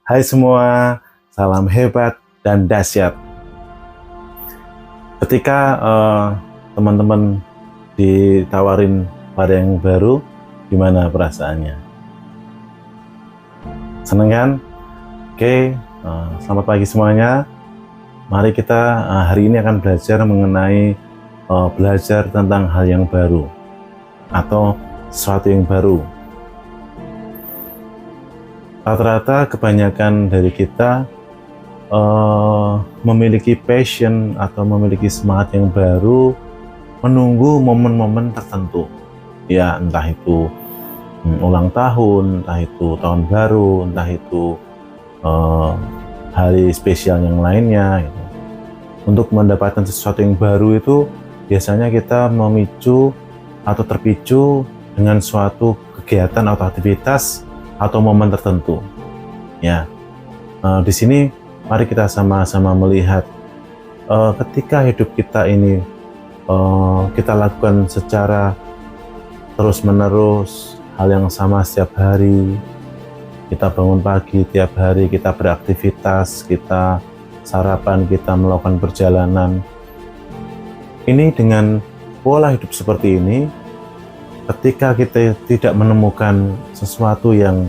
Hai semua, salam hebat dan dahsyat. Ketika teman-teman ditawarin pada yang baru, gimana perasaannya? Seneng kan? Oke, selamat pagi semuanya. Mari kita hari ini akan belajar mengenai belajar tentang hal yang baru atau sesuatu yang baru. Rata-rata kebanyakan dari kita memiliki passion atau memiliki semangat yang baru menunggu momen-momen tertentu, ya entah itu ulang tahun, entah itu tahun baru, entah itu hari spesial yang lainnya gitu. Untuk mendapatkan sesuatu yang baru itu biasanya kita memicu atau terpicu dengan suatu kegiatan atau aktivitas atau momen tertentu. Ya, di sini mari kita sama-sama melihat ketika hidup kita ini kita lakukan secara terus-menerus hal yang sama setiap hari. Kita bangun pagi tiap hari, kita beraktivitas, kita sarapan, kita melakukan perjalanan. Ini dengan pola hidup seperti ini, ketika kita tidak menemukan sesuatu yang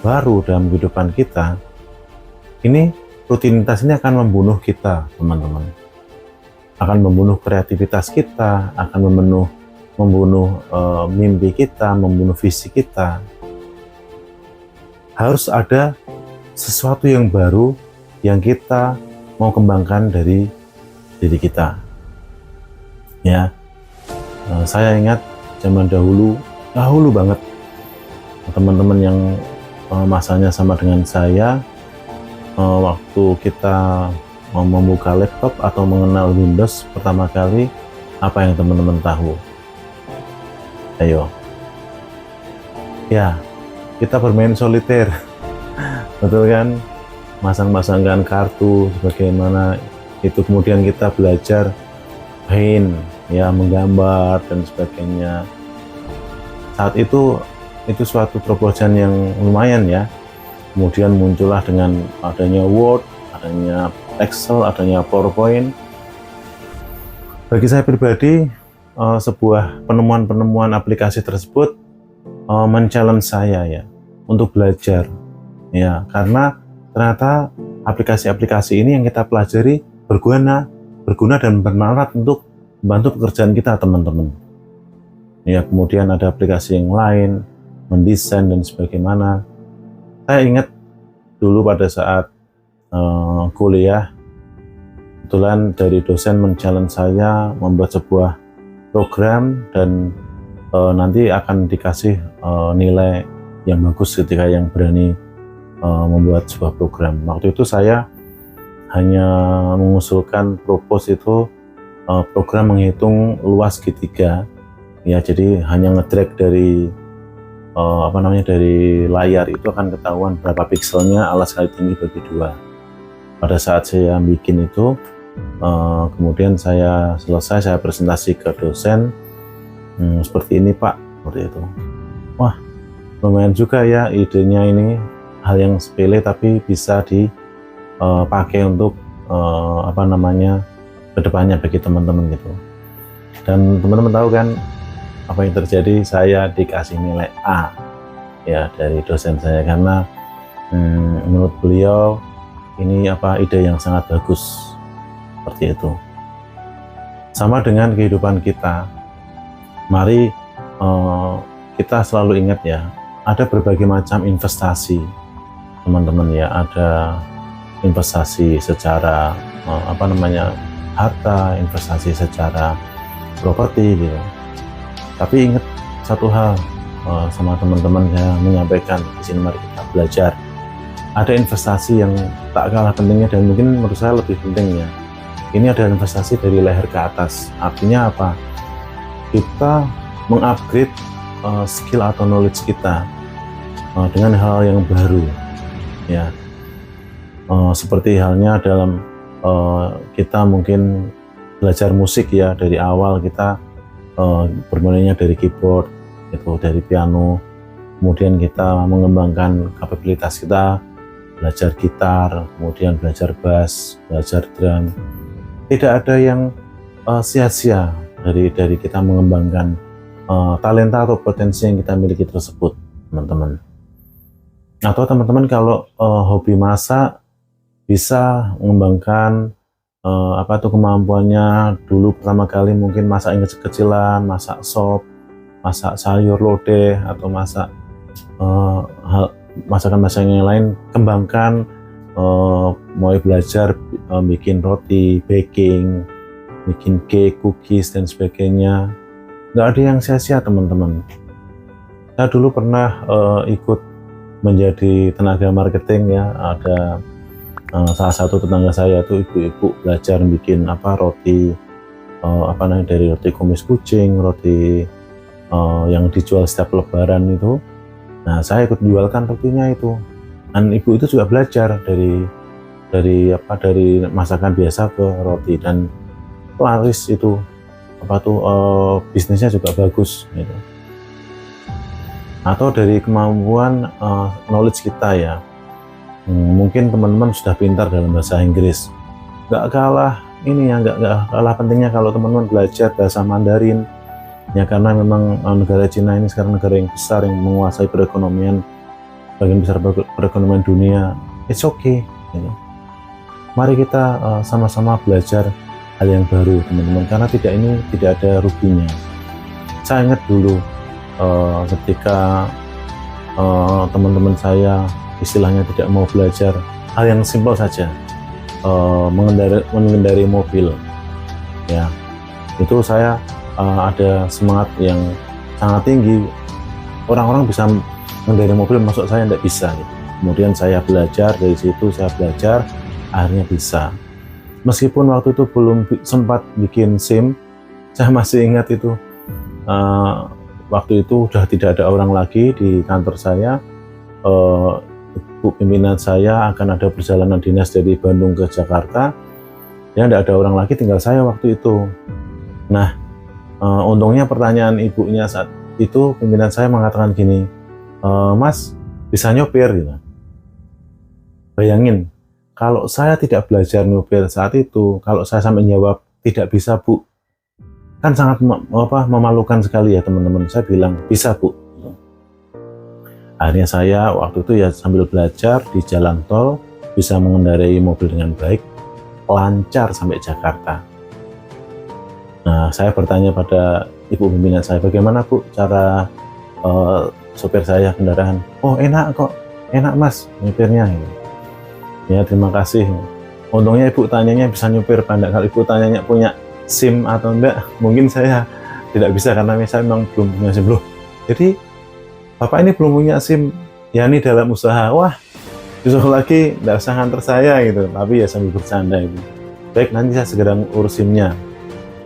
baru dalam kehidupan kita, ini rutinitas ini akan membunuh kita, teman-teman. Akan membunuh kreativitas kita, akan membunuh mimpi kita, membunuh visi kita. Harus ada sesuatu yang baru yang kita mau kembangkan dari diri kita. Ya, saya ingat zaman dahulu banget, teman-teman yang masanya sama dengan saya, waktu kita membuka laptop atau mengenal Windows pertama kali, apa yang teman-teman tahu? Ayo, ya, kita bermain soliter, betul kan? Masang-masangkan kartu, bagaimana itu, kemudian kita belajar paint, ya, menggambar dan sebagainya. Saat itu suatu terobosan yang lumayan ya. Kemudian muncullah dengan adanya Word, adanya Excel, adanya PowerPoint. Bagi saya pribadi, sebuah penemuan aplikasi tersebut men-challenge saya ya untuk belajar, ya, karena ternyata aplikasi-aplikasi ini yang kita pelajari berguna dan bermanfaat untuk membantu pekerjaan kita, teman-teman. Ya, kemudian ada aplikasi yang lain, mendesain dan sebagaimana. Saya ingat dulu pada saat kuliah, kebetulan dari dosen men-challenge saya membuat sebuah program dan nanti akan dikasih nilai yang bagus ketika yang berani membuat sebuah program. Waktu itu saya hanya mengusulkan propose itu program menghitung luas segitiga, ya, jadi hanya ngedrag dari dari layar itu akan ketahuan berapa pikselnya alas kali tinggi bagi 2. Pada saat saya bikin itu, kemudian saya selesai, saya presentasi ke dosen, seperti ini Pak, seperti itu. Wah, lumayan juga ya idenya, ini hal yang sepele tapi bisa dipakai untuk kedepannya bagi teman-teman gitu. Dan teman-teman tahu kan apa yang terjadi? Saya dikasih nilai A ya dari dosen saya, karena menurut beliau ini ide yang sangat bagus, seperti itu. Sama dengan kehidupan kita, mari kita selalu ingat ya, ada berbagai macam investasi, teman-teman ya. Ada investasi secara harta, investasi secara properti gitu. Tapi ingat satu hal, sama teman-teman saya menyampaikan di sini, mari kita belajar. Ada investasi yang tak kalah pentingnya dan mungkin menurut saya lebih penting ya. Ini adalah investasi dari leher ke atas. Artinya apa? Kita mengupgrade skill atau knowledge kita dengan hal yang baru, ya. Seperti halnya dalam kita mungkin belajar musik ya, dari awal kita bermulainya dari keyboard, itu dari piano, kemudian kita mengembangkan kapabilitas kita belajar gitar, kemudian belajar bass, belajar drum. Tidak ada yang sia-sia dari kita mengembangkan talenta atau potensi yang kita miliki tersebut, teman-teman. Atau teman-teman kalau hobi masak, bisa mengembangkan kemampuannya. Dulu pertama kali mungkin masak yang kecil-kecilan, masak sop, masak sayur lodeh, atau masak masakan-masakan yang lain. Kembangkan, mulai belajar bikin roti, baking, bikin cake, cookies, dan sebagainya. Nggak ada yang sia-sia, teman-teman. Saya dulu pernah ikut menjadi tenaga marketing ya. Ada salah satu tetangga saya tuh ibu-ibu belajar bikin roti dari roti kumis kucing, roti yang dijual setiap lebaran itu. Nah, saya ikut jualkan rotinya itu. Dan ibu itu juga belajar dari masakan biasa ke roti, dan laris itu bisnisnya juga bagus gitu. Atau dari kemampuan knowledge kita ya. Mungkin teman-teman sudah pintar dalam bahasa Inggris. Nggak kalah pentingnya kalau teman-teman belajar bahasa Mandarin. Ya, karena memang negara Cina ini sekarang negara yang besar yang menguasai perekonomian, bagian besar perekonomian dunia. It's okay gitu. Mari kita sama-sama belajar hal yang baru, teman-teman, karena tidak ada ruginya. Saya ingat dulu ketika teman-teman saya istilahnya tidak mau belajar hal yang simpel saja, mengendarai mobil ya, itu saya ada semangat yang sangat tinggi. Orang-orang bisa mengendarai mobil, masuk saya tidak bisa gitu. Kemudian saya belajar, dari situ saya belajar, akhirnya bisa. Meskipun waktu itu belum sempat bikin SIM, saya masih ingat itu. Waktu itu sudah tidak ada orang lagi di kantor saya. Ibu pimpinan saya akan ada perjalanan dinas dari Bandung ke Jakarta. Ya, tidak ada orang lagi, tinggal saya waktu itu. Nah, untungnya pertanyaan ibunya saat itu, pimpinan saya mengatakan gini, Mas, bisa nyopir gitu. Bayangin, kalau saya tidak belajar nyopir saat itu, kalau saya sampai jawab tidak bisa, Bu, kan sangat memalukan sekali ya, teman-teman. Saya bilang bisa, Bu. Akhirnya saya waktu itu ya sambil belajar di jalan tol, bisa mengendarai mobil dengan baik, lancar sampai Jakarta. Nah, saya bertanya pada ibu pimpinan saya, bagaimana Bu cara sopir saya kendaraan? Oh, enak kok, enak Mas nyopirnya. Ya, terima kasih. Untungnya ibu tanyanya bisa nyopir pada, kalau ibu tanyanya punya SIM atau enggak, mungkin saya tidak bisa, karena saya memang belum punya SIM. Loh, jadi Bapak ini belum punya SIM, ya ini dalam usaha. Wah, disuruh lagi tidak usah nganter saya gitu, tapi ya sambil bercanda itu. Baik, nanti saya segera urus SIM-nya.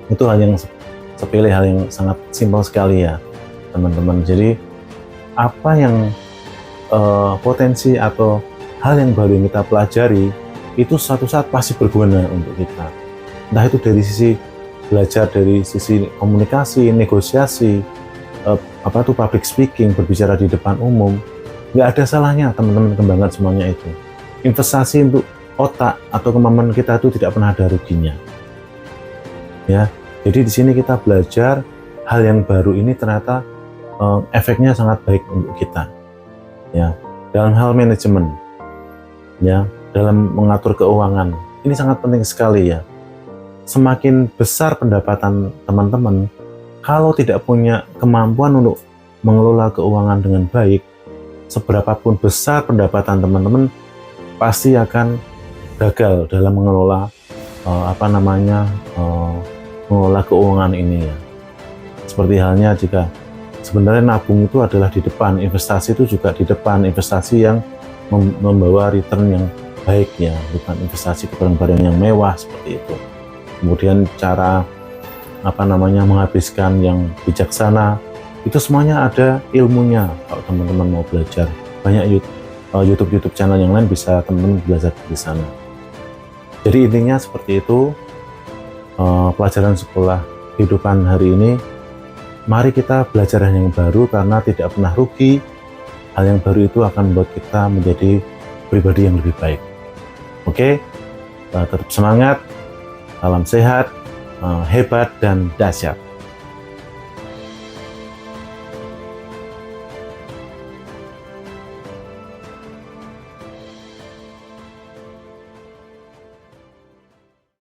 Itu hal yang sepele, hal yang sangat simpel sekali ya, teman-teman. Jadi apa yang potensi atau hal yang baru yang kita pelajari itu suatu saat pasti berguna untuk kita. Entah itu dari sisi belajar, dari sisi komunikasi, negosiasi, public speaking, berbicara di depan umum. Nggak ada salahnya teman-teman kembangkan semuanya itu. Investasi untuk otak atau kemampuan kita itu tidak pernah ada ruginya. Ya, jadi di sini kita belajar hal yang baru ini, ternyata efeknya sangat baik untuk kita. Ya, dalam hal manajemen, ya, dalam mengatur keuangan, ini sangat penting sekali ya. Semakin besar pendapatan teman-teman, kalau tidak punya kemampuan untuk mengelola keuangan dengan baik, seberapapun besar pendapatan teman-teman, pasti akan gagal dalam mengelola mengelola keuangan ini ya. Seperti halnya jika sebenarnya nabung itu adalah di depan, investasi itu juga di depan, investasi yang membawa return yang baik ya, bukan investasi ke barang-barang yang mewah seperti itu. Kemudian cara menghabiskan yang bijaksana, itu semuanya ada ilmunya. Kalau teman-teman mau belajar, banyak YouTube channel yang lain, bisa teman-teman belajar di sana. Jadi intinya seperti itu, pelajaran sekolah kehidupan hari ini. Mari kita belajar hal yang baru, karena tidak pernah rugi. Hal yang baru itu akan membuat kita menjadi pribadi yang lebih baik. Oke, tetap semangat, salam sehat, hebat dan dahsyat.